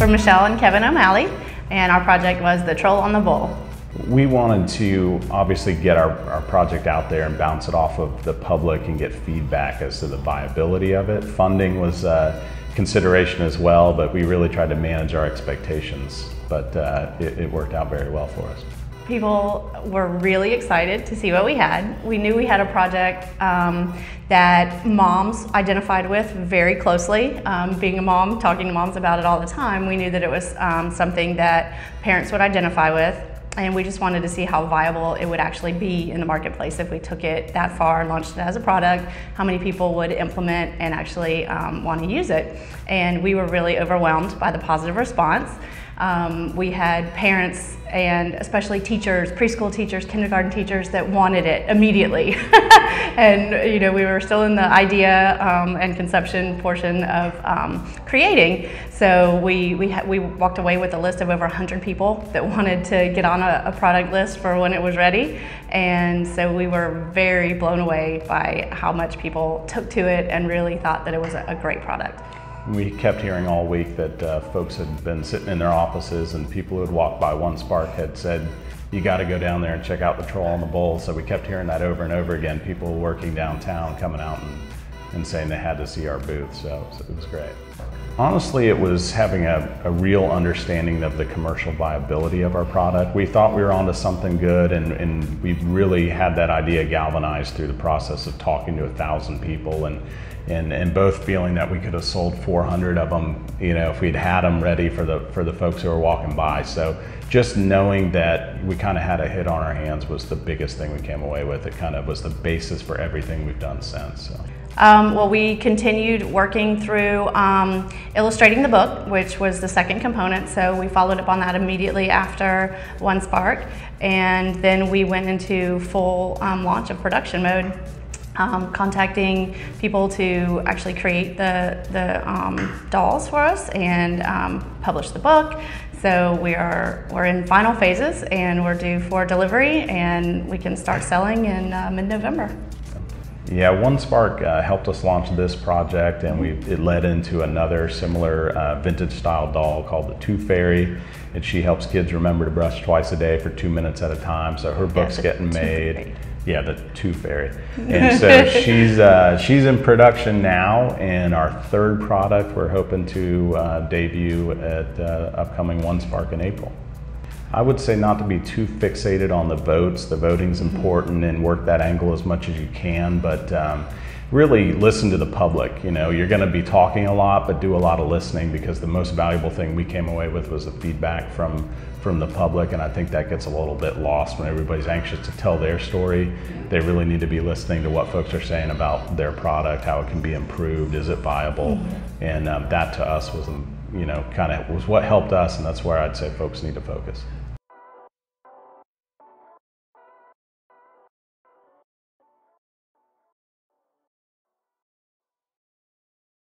for Michelle and Kevin O'Malley, and our project was The Troll on the Bull. We wanted to obviously get our project out there and bounce it off of the public and get feedback as to the viability of it. Funding was a consideration as well, but we really tried to manage our expectations, but it worked out very well for us. People were really excited to see what we had. We knew we had a project that moms identified with very closely. Being a mom, talking to moms about it all the time, we knew that it was something that parents would identify with. And we just wanted to see how viable it would actually be in the marketplace if we took it that far and launched it as a product, how many people would implement and actually want to use it. And we were really overwhelmed by the positive response. We had parents and especially teachers, preschool teachers, kindergarten teachers that wanted it immediately. And you know, we were still in the idea and conception portion of creating. So we walked away with a list of over 100 people that wanted to get on a product list for when it was ready. And so we were very blown away by how much people took to it and really thought that it was a great product. We kept hearing all week that folks had been sitting in their offices and people who had walked by One Spark had said, you got to go down there and check out the Troll on the Bull. So we kept hearing that over and over again, people working downtown coming out and saying they had to see our booth, so it was great. Honestly, it was having a real understanding of the commercial viability of our product. We thought we were onto something good, and we really had that idea galvanized through the process of talking to 1,000 people and both feeling that we could have sold 400 of them, you know, if we'd had them ready for the folks who were walking by. So just knowing that we kind of had a hit on our hands was the biggest thing we came away with. It kind of was the basis for everything we've done since. So. Well, we continued working through illustrating the book, which was the second component. So we followed up on that immediately after One Spark, and then we went into full launch of production mode. Contacting people to actually create the dolls for us and publish the book. So we're in final phases and we're due for delivery, and we can start selling in mid-November. Yeah, One Spark helped us launch this project, and it led into another similar vintage style doll called the Tooth Fairy, and she helps kids remember to brush twice a day for 2 minutes at a time. So her book's getting made. Yeah, the Tooth Fairy. And so she's in production now, and our third product we're hoping to debut at upcoming One Spark in April. I would say not to be too fixated on the votes. The voting's important, and work that angle as much as you can, but really listen to the public. You know, you're gonna be talking a lot, but do a lot of listening, because the most valuable thing we came away with was the feedback from the public, and I think that gets a little bit lost when everybody's anxious to tell their story. They really need to be listening to what folks are saying about their product, how it can be improved, is it viable, and that to us was, you know, kind of was what helped us, and that's where I'd say folks need to focus.